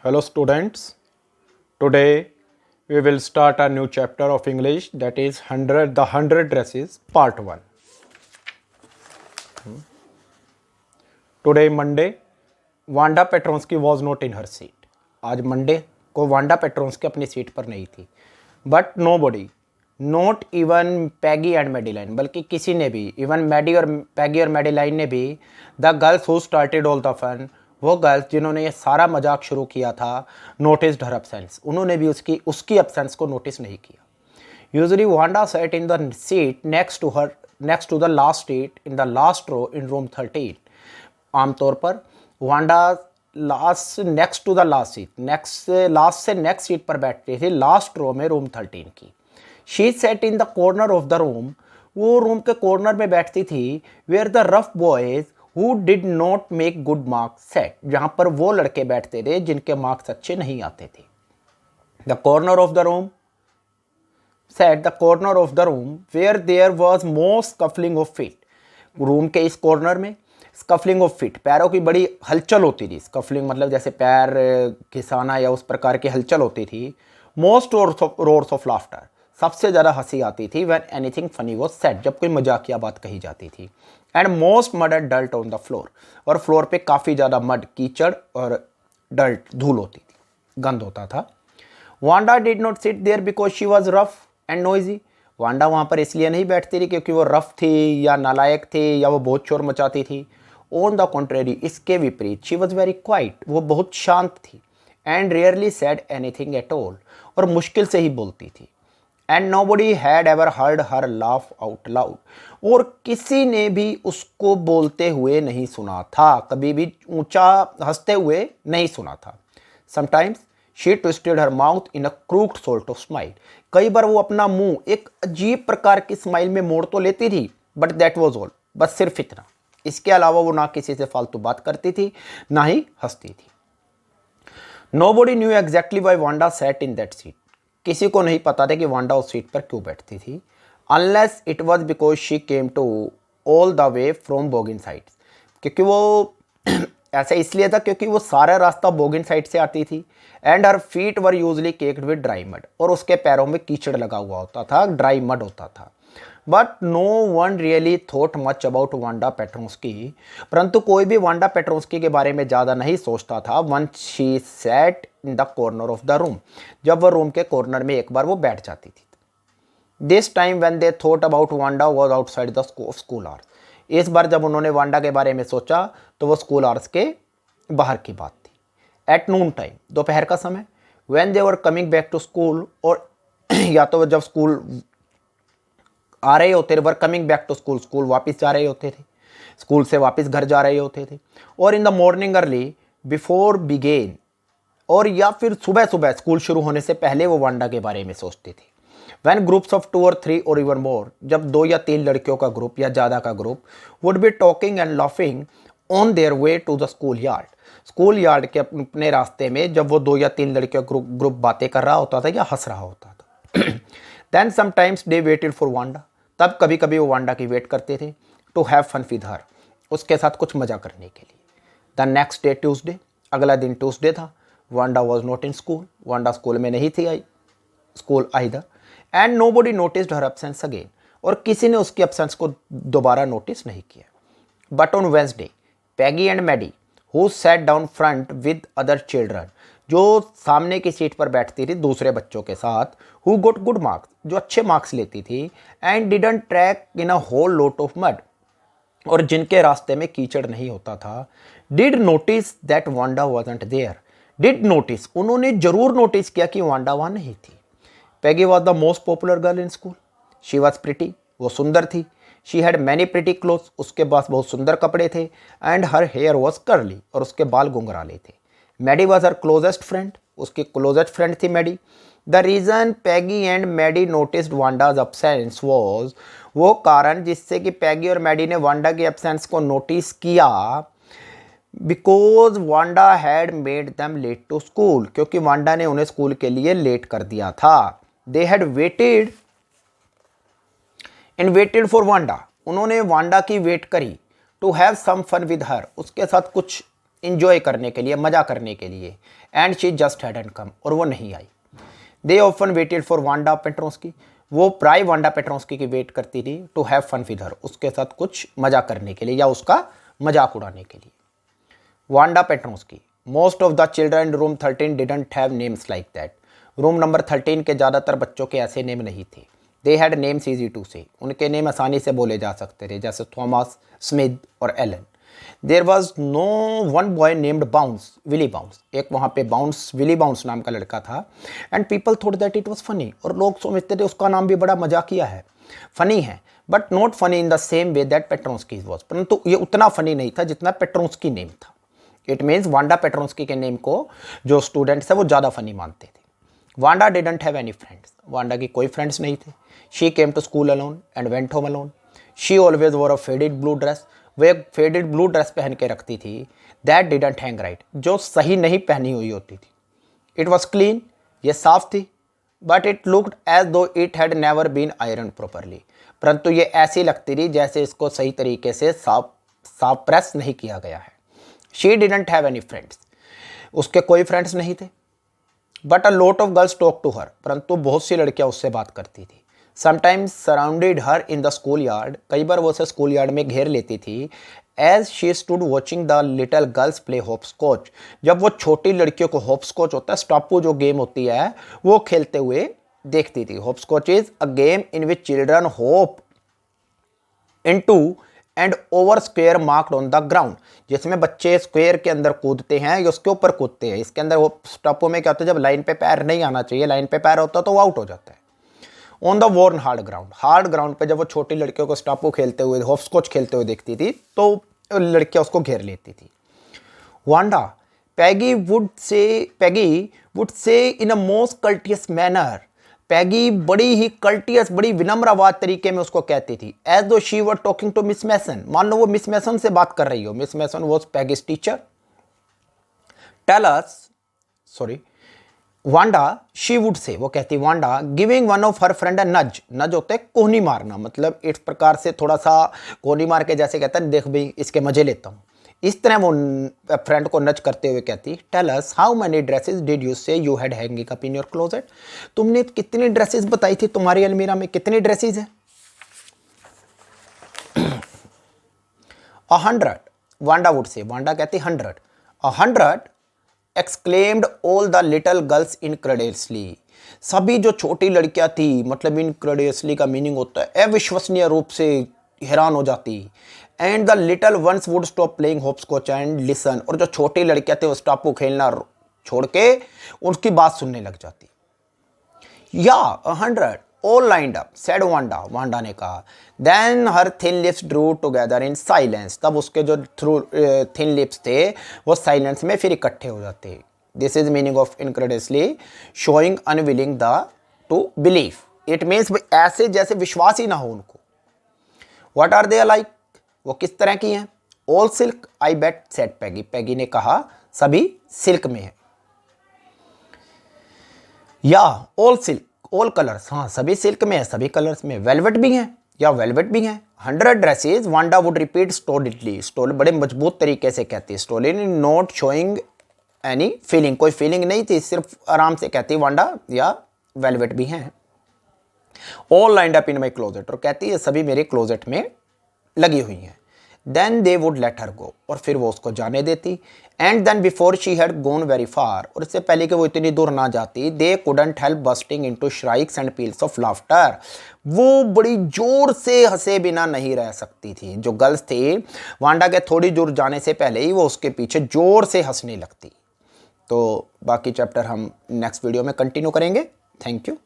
Hello students, today we will start a new chapter of English, that is the 100 dresses part 1. Today Monday, Wanda Petronsky was not in her seat. आज Monday को Wanda Petronski अपनी seat पर नहीं थी. But nobody, not even Peggy and Madeline, बल्कि किसी ने भी, इवन मैडी और पैगी और मेडिलाइन ने भी, the girls who started all the fun, वो गर्ल्स जिन्होंने ये सारा मजाक शुरू किया था, नोटिस्ड हर एब्सेंस, उन्होंने भी उसकी एब्सेंस को नोटिस नहीं किया. Usually Wanda sat in the seat next to the last seat in the last row in room 13. आमतौर पर Wanda next to the last seat, last से नेक्स्ट सीट पर बैठती थी, लास्ट रो में रूम 13 की. She sat in the corner of the room, वो room के कॉर्नर में बैठती थी, where the rough boys who did not make good marks sat, जहाँ पर वो लड़के बैठते थे जिनके मार्क्स अच्छे नहीं आते थे. The corner of the room set, the corner of the room where there was more scuffling of feet, room के इस कॉर्नर में स्कफलिंग ऑफ फीट, पैरों की बड़ी हलचल होती थी. स्कफलिंग मतलब जैसे पैर घिसाना या उस प्रकार की हलचल होती थी. मोस्ट रोर्स ऑफ लाफ्टर, सबसे ज़्यादा हंसी आती थी when anything funny was said, जब कोई मजाकिया बात कही जाती थी. And most mud and dirt on the floor, और फ्लोर पे काफ़ी ज़्यादा मड, कीचड़ और डल्ट, धूल होती थी, गंद होता था. Wanda did not sit there because she was rough and noisy, Wanda वहाँ पर इसलिए नहीं बैठती थी क्योंकि वो रफ थी या नालायक थी या वो बहुत शोर मचाती थी. ऑन द कॉन्ट्रेरी, इसके विपरीत, शी वॉज वेरी क्वाइट, वो बहुत शांत थी. And rarely said anything at all, और मुश्किल से ही बोलती थी. And nobody had ever heard her laugh out loud, और किसी ने भी उसको बोलते हुए नहीं सुना था, कभी भी ऊंचा हंसते हुए नहीं सुना था. Sometimes she twisted her mouth in a crooked sort of smile, कई बार वो अपना मुंह एक अजीब प्रकार की स्माइल में मोड़ तो लेती थी, बट दैट वॉज ऑल, बस सिर्फ इतना. इसके अलावा वो ना किसी से फालतू बात करती थी, ना ही हंसती थी. Nobody knew exactly Y Wanda sat in that seat, किसी को नहीं पता था कि वांडा उस सीट पर क्यों बैठती थी. Unless it was because she came to all the way from Boggins side, क्योंकि वो ऐसा इसलिए था क्योंकि वो सारा रास्ता बोगिन साइड से आती थी. And her feet were usually caked with dry mud, और उसके पैरों में कीचड़ लगा हुआ होता था, ड्राई मड होता था. But no one really thought much about Wanda Petronski, परंतु कोई भी वांडा पेट्रोन्स्की के बारे में ज़्यादा नहीं सोचता था. Once she sat in the corner of the room, जब वह रूम के कॉर्नर में एक बार वो बैठ जाती थी. This time when they thought about Wanda was outside the school hours, इस बार जब उन्होंने वांडा के बारे में सोचा तो वो स्कूल आवर्स के बाहर की बात थी. एट नून टाइम, दोपहर का समय, when they were coming back to school, और या तो जब स्कूल आ रहे होते थे, were coming back to school, school वापस जा रहे होते थे, स्कूल से वापस घर जा रहे होते थे. और in the morning early before begin, और या फिर सुबह सुबह स्कूल शुरू होने से पहले वो वांडा के बारे में सोचते थे. वैन ग्रुप्स ऑफ 2 और 3 और इवन मोर, जब 2 या 3 लड़कियों का ग्रुप या ज़्यादा का group would be talking and laughing on their way to the school yard, school yard के अपने रास्ते में जब वो 2 या 3 लड़कियों ग्रुप बातें कर रहा होता था या हंस रहा होता था. Then sometimes they waited for Wanda, तब कभी कभी वो वांडा की वेट करते थे, to have fun with her, उसके साथ कुछ मजा करने के लिए. द नेक्स्ट डे ट्यूसडे, अगला दिन ट्यूसडे था. Wanda was not in school, Wanda school में नहीं थी school either. And nobody noticed her absence again, और किसी ने उसकी एब्सेंस को दोबारा नोटिस नहीं किया. But on Wednesday, Peggy and Maddie who sat down front with other children, जो सामने की सीट पर बैठती थी दूसरे बच्चों के साथ, हु गोट गुड मार्क्स, जो अच्छे मार्क्स लेती थी, and didn't track in a whole lot of mud, और जिनके रास्ते में कीचड़ नहीं होता था, did notice that Wanda wasn't there, did notice, उन्होंने जरूर नोटिस किया कि वांडा वहाँ नहीं थी. Peggy was the most popular girl in school, she was pretty, वो सुंदर थी. She had many pretty clothes, उसके पास बहुत सुंदर कपड़े थे. And her hair was curly, और उसके बाल घुंघराले थे. Maddie was her closest friend, उसकी क्लोजेस्ट फ्रेंड थी Maddie. The reason Peggy and Maddie noticed Wanda's absence was, वो कारण जिससे कि पैगी और मैडी ने वांडा की एब्सेंस को नोटिस किया, because Wanda had made them late to school, क्योंकि वांडा ने उन्हें स्कूल के लिए लेट कर दिया था. They had waited for Wanda, उन्होंने वांडा की वेट करी. To have some fun with her, उसके साथ कुछ इंजॉय करने के लिए, मज़ा करने के लिए, and she just hadn't come, और वो नहीं आई। They often waited for Wanda Petronski, वो प्राय वांडा पेट्रोंस्की की वेट करती थी to have fun with her, उसके साथ कुछ मजा करने के लिए या उसका मजाक उड़ाने के लिए। Wanda Petronski, most of the children in room 13 didn't have names like that, room number 13 के ज़्यादातर बच्चों के ऐसे नेम नहीं थे। They had names easy to say, उनके नेम आसानी से बोले जा सकते थे, जैसे थॉमस, स्मिथ और Allen. There was no one boy named Bounce, Willie Bounce, एक वहाँ पे बाउंस, विली बाउंस नाम का लड़का था। And people thought that it was funny, और लोग समझते थे उसका नाम भी बड़ा मजाकिया है, फनी है, but not funny in the same way that Petronski was, परंतु ये उतना फनी नहीं था जितना पेट्रोंस्की नेम था। इट मीन्स वांडा पेट्रोंस्की के नेम को जो स्टूडेंट्स है वो ज़्यादा फनी मानते थे। Wanda didn't have any friends, Wanda की कोई फ्रेंड्स नहीं थे। She came to school alone and went home alone. She always wore a faded blue dress, वो एक फेडेड ब्लू ड्रेस पहन के रखती थी। दैट डिडंट हैंग राइट, जो सही नहीं पहनी हुई होती थी। इट वॉज क्लीन, ये साफ थी, but it looked as though it had never been iron properly, परंतु ये ऐसी लगती थी जैसे इसको सही तरीके से साफ प्रेस नहीं किया गया है। She didn't have any friends, उसके कोई फ्रेंड्स नहीं थे। But a lot of girls talk to her, परंतु बहुत सी लड़कियां उससे बात करती थी। Sometimes surrounded her in the school yard, कई बार वो उसे स्कूल यार्ड में घेर लेती थी। As she stood watching the little girls play hopscotch, जब वो छोटी लड़कियों को होप्सकॉच होता है, स्टापू जो गेम होती है, वो खेलते हुए देखती थी। Hopscotch is a game in which children hop into and over square marked on the ground, जिसमें बच्चे स्क्वेयर के अंदर कूदते हैं या उसके ऊपर कूदते हैं। इसके अंदर वो स्टॉपो में क्या होता है, जब लाइन पे पैर नहीं आना चाहिए, लाइन पे पैर होता है तो वो आउट हो जाता है। On the worn hard ground, hard ground पे जब वो छोटी लड़कियों को स्टापू खेलते हुए, हॉपस्कॉच खेलते हुए देखती थी तो लड़कियां उसको घेर लेती थी। Wanda, Peggy would say in a most कल्टियस manner, पैगी बड़ी ही कल्टियस, बड़ी विनम्र आवाज तरीके में उसको कहती थी। As though she were talking to Miss Mason, मान लो वो मिस मैसन से बात कर रही हो। Miss Mason was Peggy's teacher. Tell us, sorry, Wanda, she would say, वो कहती Wanda, giving one of her friend a nudge, nudge होता है कोहनी मारना, मतलब इस प्रकार से थोड़ा सा कोहनी मार के जैसे कहता है देख भाई इसके मजे लेता हूँ, इस तरह वो फ्रेंड को नच करते हुए कहती, tell us how many dresses did you say you had hanging up in your closet, तुमने कितनी ड्रेसेस बताई थी तुम्हारी अलमीरा में कितनी ड्रेसेस है। 100, वांडा वुड से, वांडा कहती 100, 100 exclaimed all the little girls incredulously, सभी जो छोटी लड़कियां थी, मतलब इनक्रेडियसली का मीनिंग होता है अविश्वसनीय रूप से हैरान हो जाती। And the little ones would stop playing hopscotch and listen, और जो छोटी लड़कियां थे वो स्टापू खेलना छोड़ के उसकी बात सुनने लग जाती। या 100 all lined up said Wanda, Wanda ने कहा। Then her thin lips drew together in silence, तब उसके जो थिन लिप्स थे वो साइलेंस में फिर इकट्ठे हो जाते। This is meaning of incredulously, showing unwilling the to believe, it means ऐसे जैसे विश्वास ही ना हो उनको। व्हाट आर दे लाइक, वो किस तरह की हैं। ऑल सिल्क आई बेट सेड पैगी, पैगी ने कहा सभी सिल्क में है। या ऑल सिल्क, ऑल कलर्स, हाँ सभी सिल्क में है, सभी कलर्स में। वेलवेट भी हैं, या वेलवेट भी हैं। 100 dresses, Wanda would repeat stolidly, stole बड़े मजबूत तरीके से कहती है, stolid not showing any feeling, कोई फीलिंग नहीं थी, सिर्फ आराम से कहती वांडा, या वेलवेट भी हैं। All lined up in my closet, और कहती है सभी मेरे क्लोजेट में लगी हुई हैं। Then they would let her go, और फिर वो उसको जाने देती। And then before she had gone very far, और इससे पहले कि वो इतनी दूर ना जाती, they couldn't help bursting into shrieks and peals of laughter, वो बड़ी जोर से हंसे बिना नहीं रह सकती थी। जो गर्ल्स थी वांडा के थोड़ी दूर जाने से पहले ही वो उसके पीछे जोर से हंसने लगती। तो बाकी चैप्टर हम नेक्स्ट वीडियो में कंटिन्यू करेंगे। Thank you.